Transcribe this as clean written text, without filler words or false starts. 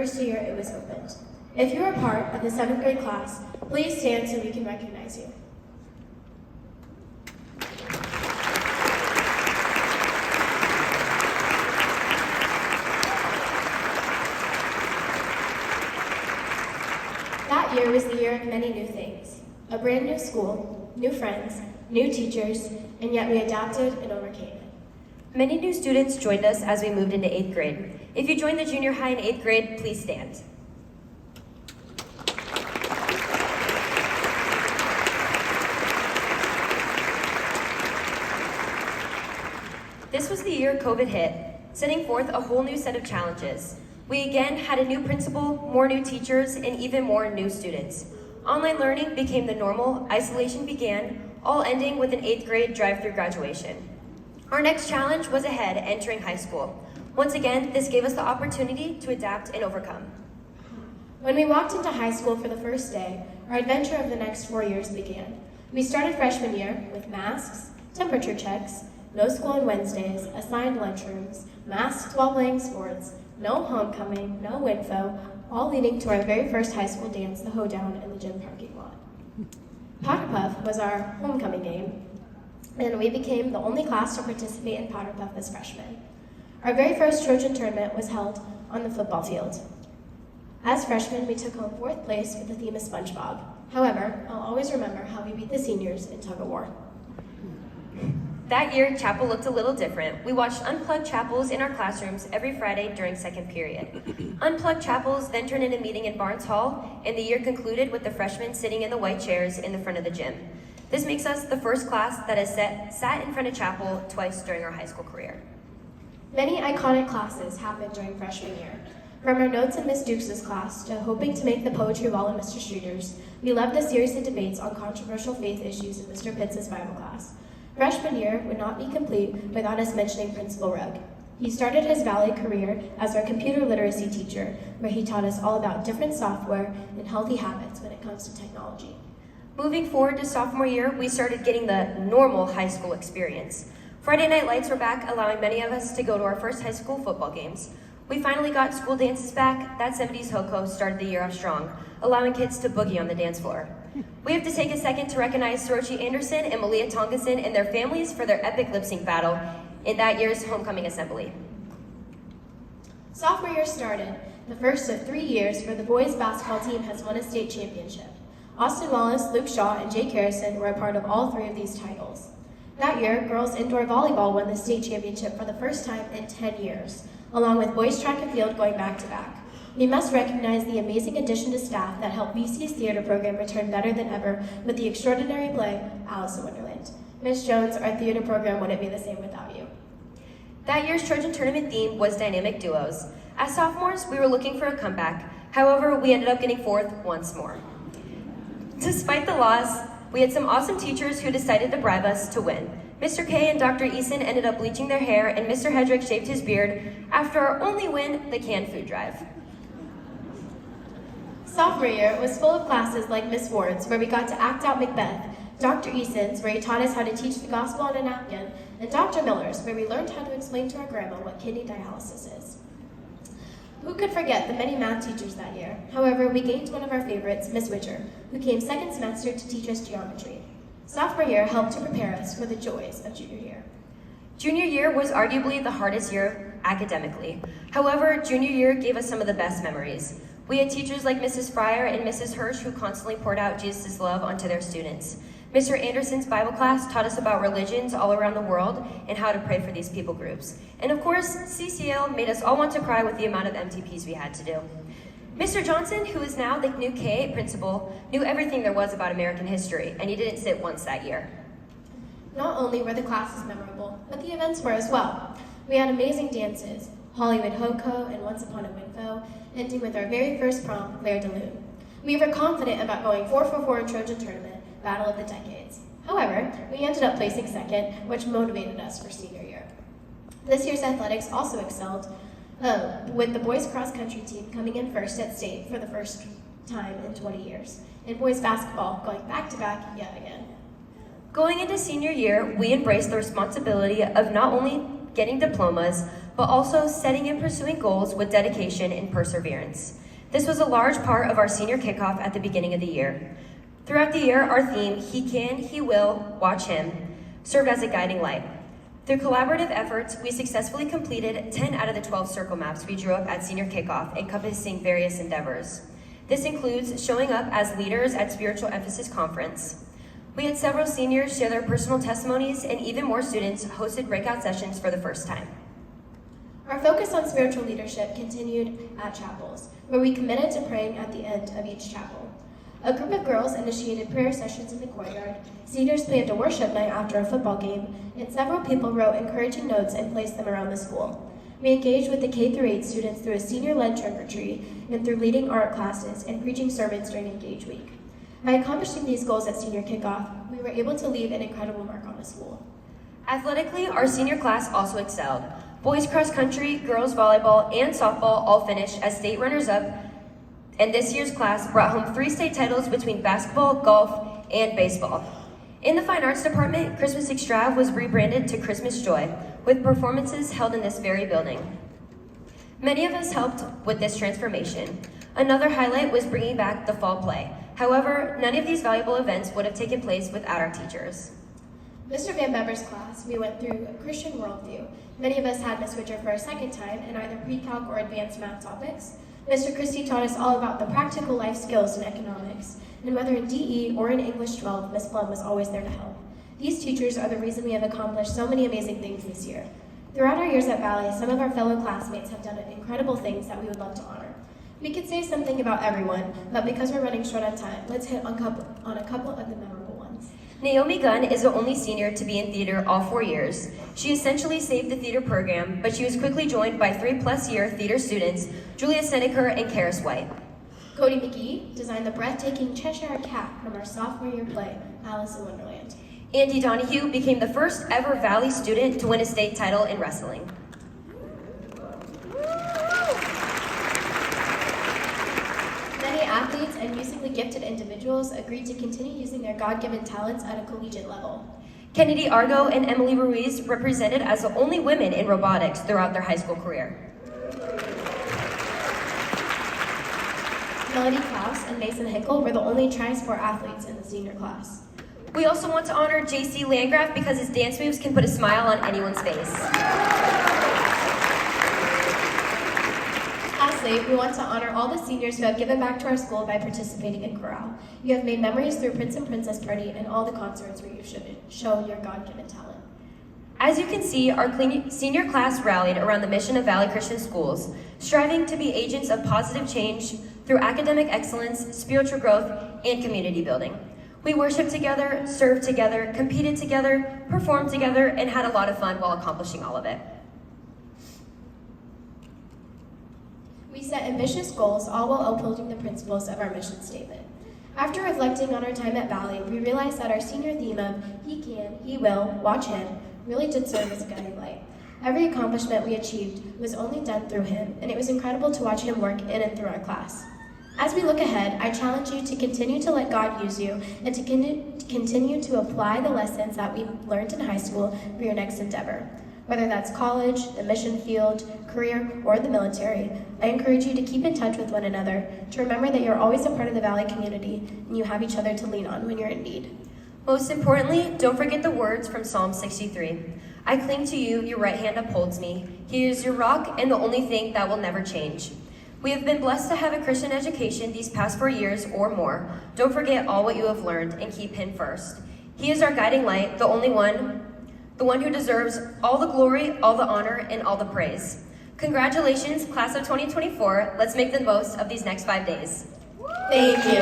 First year it was opened. If you are part of the 7th grade class, please stand so we can recognize you. That year was the year of many new things. A brand new school, new friends, new teachers, and yet we adapted and overcame it. Many new students joined us as we moved into 8th grade. If you joined the junior high in 8th grade, please stand. This was the year COVID hit, setting forth a whole new set of challenges. We again had a new principal, more new teachers, and even more new students. Online learning became the normal, isolation began, all ending with an 8th grade drive-through graduation. Our next challenge was ahead, entering high school. Once again, this gave us the opportunity to adapt and overcome. When we walked into high school for the first day, our adventure of the next 4 years began. We started freshman year with masks, temperature checks, no school on Wednesdays, assigned lunchrooms, masks while playing sports, no homecoming, no info, all leading to our very first high school dance, the hoedown in the gym parking lot. Powder Puff was our homecoming game, and we became the only class to participate in Powder Puff as freshmen. Our very first Trojan tournament was held on the football field. As freshmen, we took home 4th place with the theme of SpongeBob. However, I'll always remember how we beat the seniors in tug-of-war. That year, chapel looked a little different. We watched unplugged chapels in our classrooms every Friday during 2nd period. Unplugged chapels then turned into a meeting in Barnes Hall, and the year concluded with the freshmen sitting in the white chairs in the front of the gym. This makes us the first class that has sat in front of chapel twice during our high school career. Many iconic classes happened during freshman year. From our notes in Miss Dukes' class to hoping to make the poetry wall in Mr. Streeter's, we loved the series of debates on controversial faith issues in Mr. Pitts' Bible class. Freshman year would not be complete without us mentioning Principal Rugg. He started his Valley career as our computer literacy teacher, where he taught us all about different software and healthy habits when it comes to technology. Moving forward to sophomore year, we started getting the normal high school experience. Friday night lights were back, allowing many of us to go to our first high school football games. We finally got school dances back. That 70s ho-ko started the year off strong, allowing kids to boogie on the dance floor. We have to take a second to recognize Sorochi Anderson and Malia Tongason and their families for their epic lip sync battle in that year's homecoming assembly. Sophomore year started, the first of 3 years where the boys basketball team has won a state championship. Austin Wallace, Luke Shaw, and Jake Harrison were a part of all 3 of these titles. That year, girls indoor volleyball won the state championship for the first time in 10 years, along with boys track and field going back to back. We must recognize the amazing addition to staff that helped BC's theater program return better than ever with the extraordinary play, Alice in Wonderland. Ms. Jones, our theater program wouldn't be the same without you. That year's Trojan tournament theme was dynamic duos. As sophomores, we were looking for a comeback. However, we ended up getting 4th once more. Despite the loss, we had some awesome teachers who decided to bribe us to win. Mr. K and Dr. Eason ended up bleaching their hair, and Mr. Hedrick shaved his beard after our only win, the canned food drive. Sophomore year was full of classes like Miss Ward's, where we got to act out Macbeth, Dr. Eason's, where he taught us how to teach the gospel on a napkin, and Dr. Miller's, where we learned how to explain to our grandma what kidney dialysis is. Who could forget the many math teachers that year? However, we gained one of our favorites, Miss Witcher, who came 2nd semester to teach us geometry. Sophomore year helped to prepare us for the joys of junior year. Junior year was arguably the hardest year academically. However, junior year gave us some of the best memories. We had teachers like Mrs. Fryer and Mrs. Hirsch who constantly poured out Jesus' love onto their students. Mr. Anderson's Bible class taught us about religions all around the world and how to pray for these people groups. And of course, CCL made us all want to cry with the amount of MTPs we had to do. Mr. Johnson, who is now the new K8 principal, knew everything there was about American history, and he didn't sit once that year. Not only were the classes memorable, but the events were as well. We had amazing dances, Hollywood Ho-Ko and Once Upon a Winfo, ending with our very first prom, Claire de Lune. We were confident about going 4-for-4 in Trojan tournament, Battle of the Decades. However, we ended up placing 2nd, which motivated us for senior year. This year's athletics also excelled, with the boys cross-country team coming in 1st at state for the first time in 20 years, and boys basketball going back-to-back yet again. Going into senior year, we embraced the responsibility of not only getting diplomas, but also setting and pursuing goals with dedication and perseverance. This was a large part of our senior kickoff at the beginning of the year. Throughout the year, our theme, He Can, He Will, Watch Him, served as a guiding light. Through collaborative efforts, we successfully completed 10 out of the 12 circle maps we drew up at senior kickoff, encompassing various endeavors. This includes showing up as leaders at Spiritual Emphasis Conference. We had several seniors share their personal testimonies, and even more students hosted breakout sessions for the first time. Our focus on spiritual leadership continued at chapels, where we committed to praying at the end of each chapel. A group of girls initiated prayer sessions in the courtyard, seniors planned a worship night after a football game, and several people wrote encouraging notes and placed them around the school. We engaged with the K-8 students through a senior-led trunk or treat and through leading art classes and preaching sermons during Engage Week. By accomplishing these goals at senior kickoff, we were able to leave an incredible mark on the school. Athletically, our senior class also excelled. Boys cross country, girls volleyball, and softball all finished as state runners-up, and this year's class brought home 3 state titles between basketball, golf, and baseball. In the Fine Arts Department, Christmas Extrav was rebranded to Christmas Joy, with performances held in this very building. Many of us helped with this transformation. Another highlight was bringing back the fall play. However, none of these valuable events would have taken place without our teachers. Mr. Van Bever's class, we went through a Christian worldview. Many of us had Ms. Witcher for a second time in either pre-calc or advanced math topics. Mr. Christie taught us all about the practical life skills in economics, and whether in DE or in English 12, Ms. Blum was always there to help. These teachers are the reason we have accomplished so many amazing things this year. Throughout our years at Valley, some of our fellow classmates have done incredible things that we would love to honor. We could say something about everyone, but because we're running short on time, let's hit on a couple of the memorable ones. Naomi Gunn is the only senior to be in theater all 4 years. She essentially saved the theater program, but she was quickly joined by 3+ year theater students, Julia Seneker and Karis White. Cody McGee designed the breathtaking Cheshire Cat from our sophomore year play, Alice in Wonderland. Andy Donahue became the first ever Valley student to win a state title in wrestling. Many athletes and musically gifted individuals agreed to continue using their God-given talents at a collegiate level. Kennedy Argo and Emily Ruiz represented as the only women in robotics throughout their high school career. Melody Klaus and Mason Hinkle were the only tri-sport athletes in the senior class. We also want to honor JC Landgraf because his dance moves can put a smile on anyone's face. Lastly, we want to honor all the seniors who have given back to our school by participating in chorale. You have made memories through Prince and Princess Party and all the concerts where you've shown your God-given talent. As you can see, our senior class rallied around the mission of Valley Christian Schools, striving to be agents of positive change through academic excellence, spiritual growth, and community building. We worshiped together, served together, competed together, performed together, and had a lot of fun while accomplishing all of it. We set ambitious goals, all while upholding the principles of our mission statement. After reflecting on our time at Valley, we realized that our senior theme of He Can, He Will, Watch Him really did serve as a guiding light. Every accomplishment we achieved was only done through Him, and it was incredible to watch Him work in and through our class. As we look ahead, I challenge you to continue to let God use you and to continue to apply the lessons that we learned in high school for your next endeavor. Whether that's college, the mission field, career, or the military, I encourage you to keep in touch with one another, to remember that you're always a part of the Valley community and you have each other to lean on when you're in need. Most importantly, don't forget the words from Psalm 63. I cling to you, your right hand upholds me. He is your rock and the only thing that will never change. We have been blessed to have a Christian education these past 4 years or more. Don't forget all what you have learned and keep Him first. He is our guiding light, the only one, the one who deserves all the glory, all the honor, and all the praise. Congratulations, class of 2024. Let's make the most of these next 5 days. Thank you.